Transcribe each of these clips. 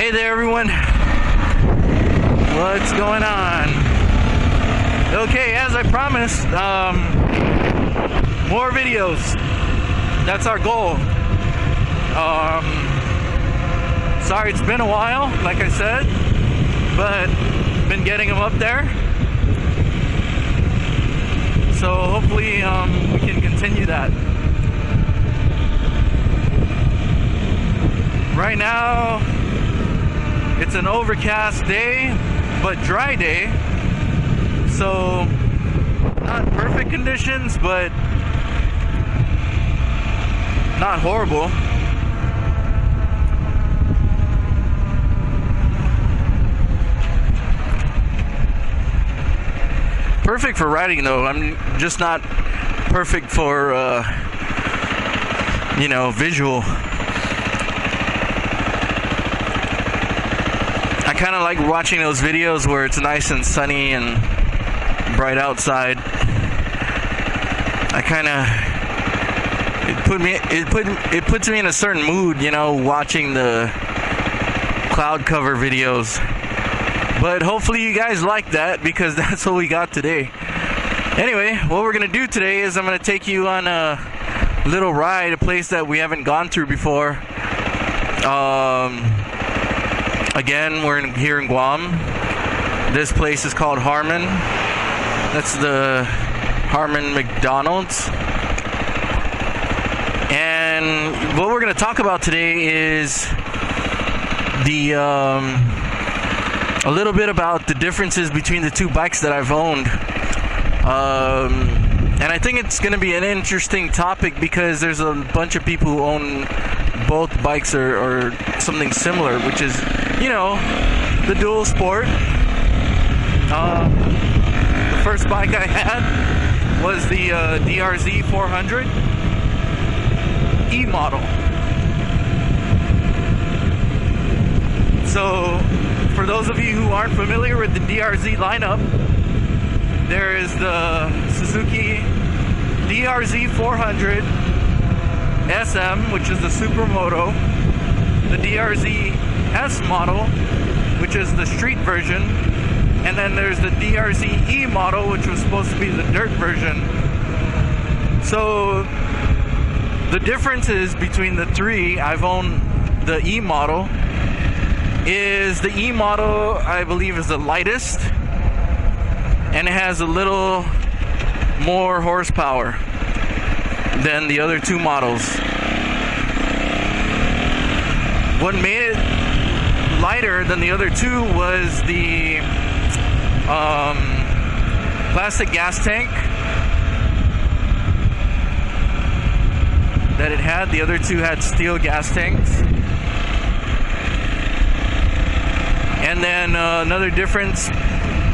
Hey there everyone, what's going on? Okay, as I promised, more videos. That's our goal. Sorry it's been a while, like I said, but been getting them up there. So hopefully we can continue that. Right now, it's an overcast day, but dry day. So, not perfect conditions, but not horrible. Perfect for riding though. I'm just not perfect for, visual. I kind of like watching those videos where it's nice and sunny and bright outside. It puts me in a certain mood, watching the cloud cover videos. But hopefully you guys like that, because that's what we got today. Anyway, what we're gonna do today is I'm gonna take you on a little ride, a place that we haven't gone through before. Again, we're here in Guam. This place is called Harmon. That's the Harmon McDonald's. And what we're going to talk about today is a little bit about the differences between the two bikes that I've owned. And I think it's going to be an interesting topic because there's a bunch of people who own both bikes or something similar, which is, the dual sport. The first bike I had was the DRZ400 E model. So, for those of you who aren't familiar with the DRZ lineup, there is the Suzuki DRZ400 SM, which is the Supermoto, the DRZ S model, which is the street version, and then there's the DRZ E model, which was supposed to be the dirt version. So the differences between the three, I've owned the E model, is the E model I believe is the lightest, and it has a little more horsepower than the other two models. What made it lighter than the other two was the plastic gas tank that it had. The other two had steel gas tanks. And then another difference,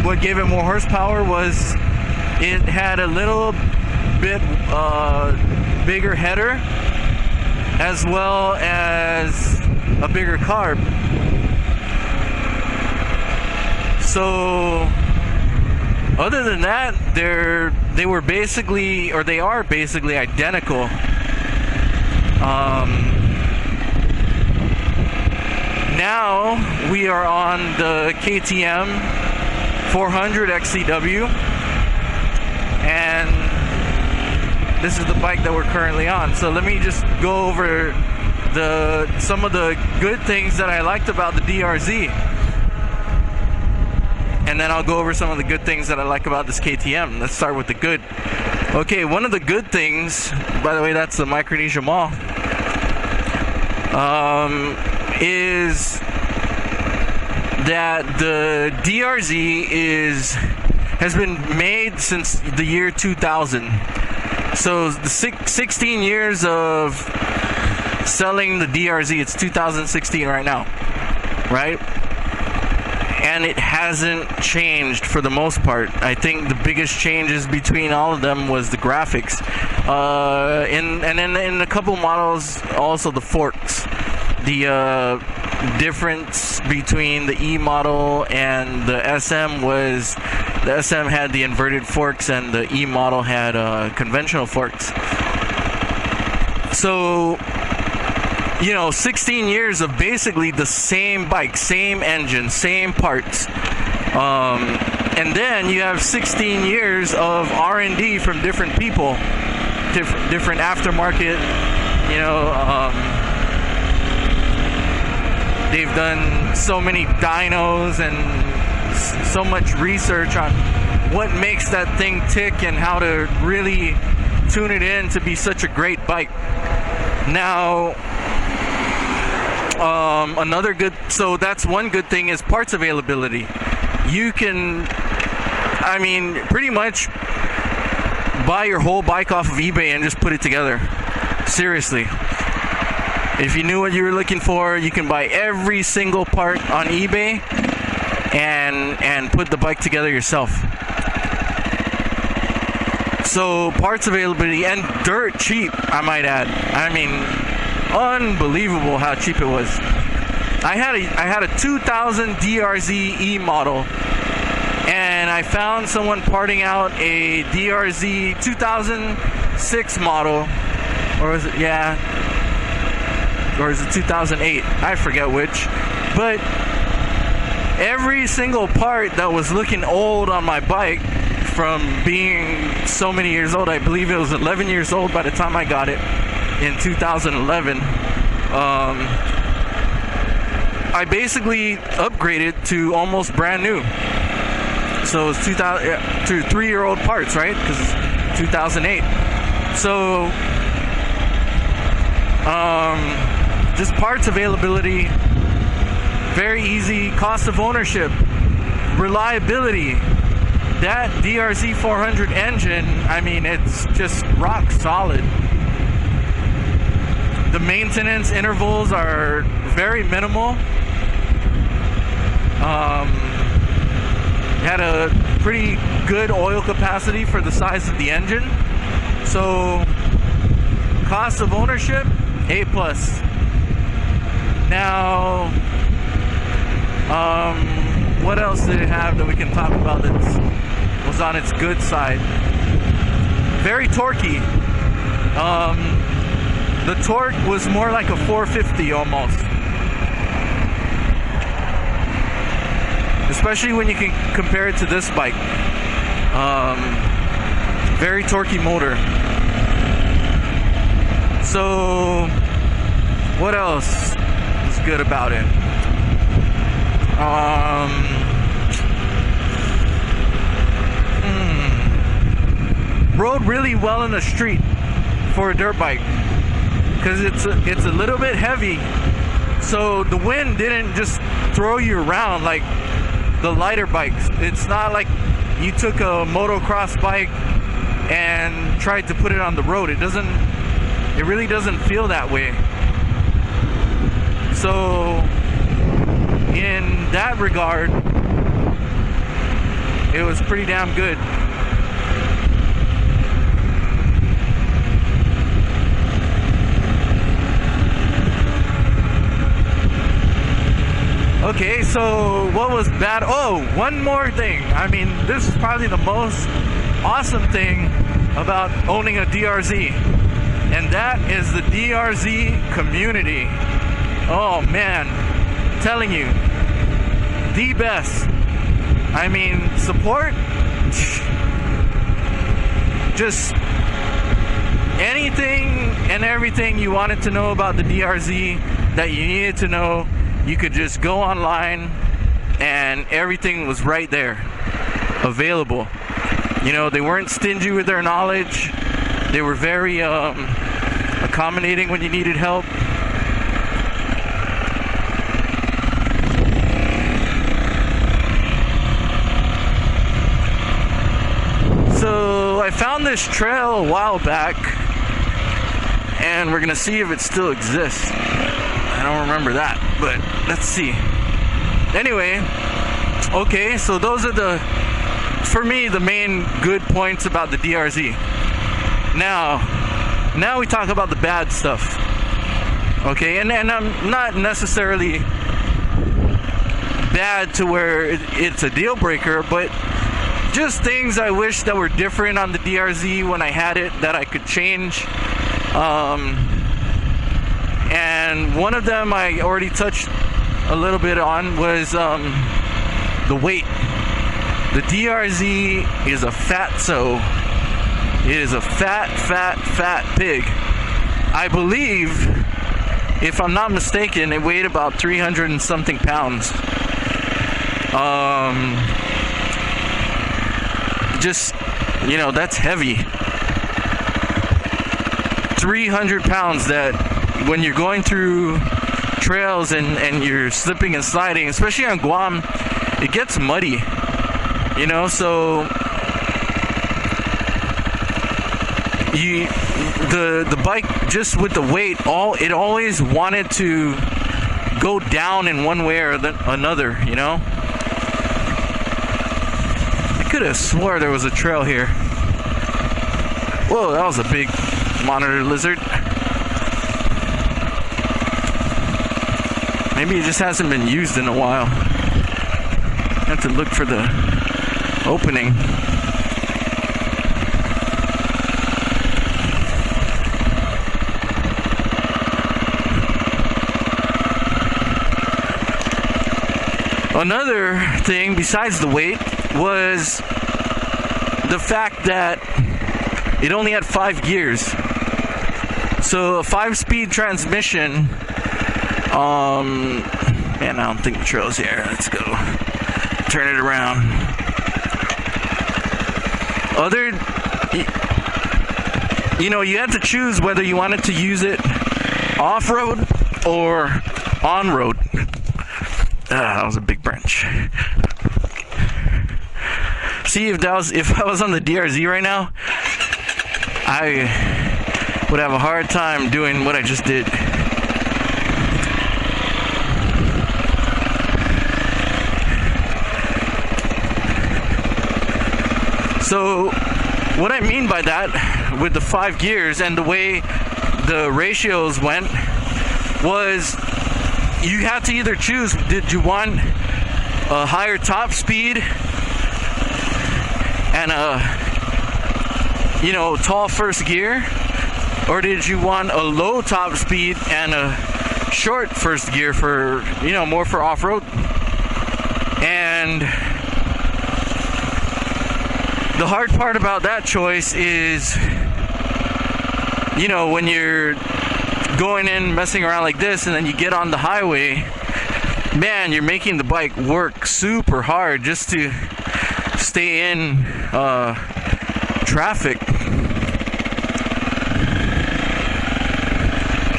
what gave it more horsepower, was it had a little bit bigger header, as well as a bigger carb. So other than that, they are basically identical. Now we are on the KTM400 XCW, and this is the bike that we're currently on. So let me just go over some of the good things that I liked about the DRZ, and then I'll go over some of the good things that I like about this KTM. Let's start with the good. Okay, one of the good things, by the way, that's the Micronesia Mall, is that the DRZ has been made since the year 2000. So the 16 years of selling the DRZ, it's 2016 right now, right? And it hasn't changed for the most part. I think the biggest changes between all of them was the graphics. In a couple models, also the forks. The difference between the E model and the SM was the SM had the inverted forks and the E model had conventional forks. So you know, 16 years of basically the same bike, same engine, same parts. And then you have 16 years of R&D from different people, different aftermarket, you know, they've done so many dynos and so much research on what makes that thing tick and how to really tune it in to be such a great bike. Now, another good, so that's one good thing is parts availability. You can, I mean, pretty much buy your whole bike off of eBay and just put it together. Seriously. If you knew what you were looking for, you can buy every single part on eBay and put the bike together yourself. So parts availability and dirt cheap, I might add. I mean, unbelievable how cheap it was. I had a 2000 DRZ E model, and I found someone parting out a DRZ 2006 model, or is it, yeah, or is it 2008? I forget which. But every single part that was looking old on my bike from being so many years old, I believe it was 11 years old by the time I got it in 2011, I basically upgraded to almost brand new. So it's 2000 to 3-year-old parts, right? Because it's 2008. So just parts availability, very easy. Cost of ownership, reliability. That DRZ400 engine, I mean, it's just rock solid. The maintenance intervals are very minimal. Had a pretty good oil capacity for the size of the engine. So cost of ownership, A+. Now, what else did it have that we can talk about that was on its good side? Very torquey. The torque was more like a 450 almost. Especially when you can compare it to this bike. Very torquey motor. So, what else was good about it? Rode really well in the street for a dirt bike, because it's a little bit heavy, so the wind didn't just throw you around like the lighter bikes. It's not like you took a motocross bike and tried to put it on the road. It really doesn't feel that way. So in that regard, it was pretty damn good. Okay, so what was bad? Oh, one more thing. I mean, this is probably the most awesome thing about owning a DRZ, and that is the DRZ community. Oh man, I'm telling you, the best. I mean, support, just anything and everything you wanted to know about the DRZ that you needed to know. You could just go online and everything was right there, available. You know, they weren't stingy with their knowledge. They were very accommodating when you needed help. So I found this trail a while back, and we're gonna see if it still exists. I don't remember that, but let's see. Anyway, okay, so those are for me, the main good points about the DRZ. Now we talk about the bad stuff. Okay, and I'm not necessarily bad to where it's a deal breaker, but just things I wish that were different on the DRZ when I had it that I could change. And one of them I already touched a little bit on was the weight. The DRZ is a fatso. It is a fat pig. I believe, if I'm not mistaken, it weighed about 300 and something pounds. Just, you know, that's heavy. 300 pounds that when you're going through trails and you're slipping and sliding, especially on Guam, it gets muddy, you know, so the bike, just with the weight, it always wanted to go down in one way or another, you know. I could have swore there was a trail here. Whoa, that was a big monitor lizard. Maybe it just hasn't been used in a while. I have to look for the opening. Another thing besides the weight was the fact that it only had 5 gears. So a 5-speed transmission. Man, I don't think the trail's here. Let's go. Turn it around. You had to choose whether you wanted to use it off-road or on-road. That was a big branch. See, if I was on the DRZ right now, I would have a hard time doing what I just did. So, what I mean by that, with the 5 gears and the way the ratios went, was you had to either choose, did you want a higher top speed and a, tall first gear, or did you want a low top speed and a short first gear for, more for off-road? And the hard part about that choice is, when you're going in, messing around like this, and then you get on the highway, man, you're making the bike work super hard just to stay in traffic.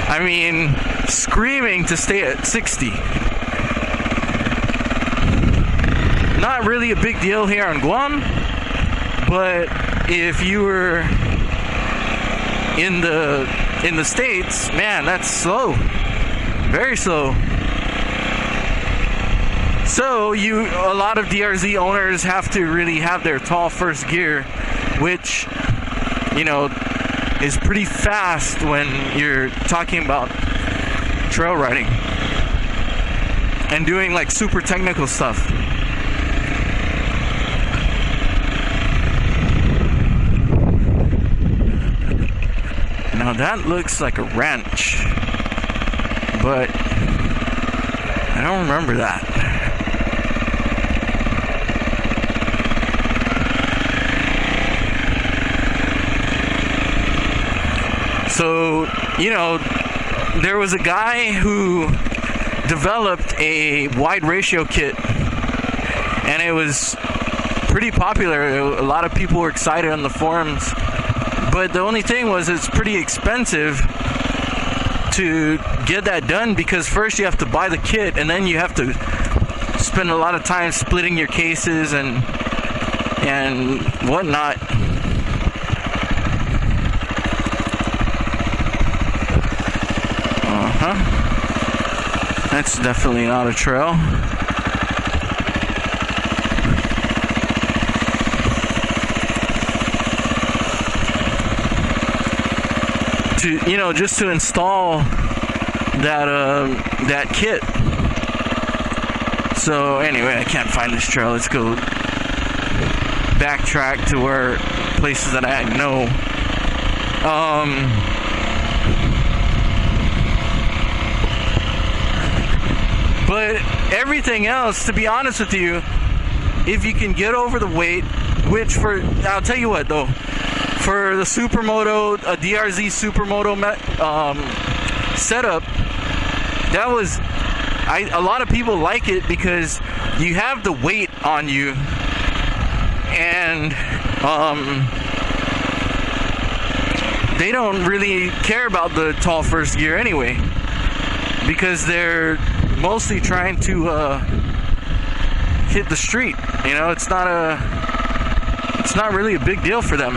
I mean, screaming to stay at 60. Not really a big deal here on Guam, but if you were in the States, man, that's slow. Very slow. So a lot of DRZ owners have to really have their tall first gear, which, is pretty fast when you're talking about trail riding and doing like super technical stuff. Now that looks like a ranch, but I don't remember that. So, there was a guy who developed a wide ratio kit, and it was pretty popular. A lot of people were excited on the forums. But the only thing was, it's pretty expensive to get that done, because first you have to buy the kit, and then you have to spend a lot of time splitting your cases and whatnot. That's definitely not a trail. Just to install that kit. So anyway, I can't find this trail. Let's go backtrack to where places that I know. But everything else, to be honest with you, if you can get over the weight, which I'll tell you what though, for the Supermoto, a DRZ Supermoto setup, that was, a lot of people like it because you have the weight on you, and they don't really care about the tall first gear anyway, because they're mostly trying to hit the street. You know, it's not really a big deal for them.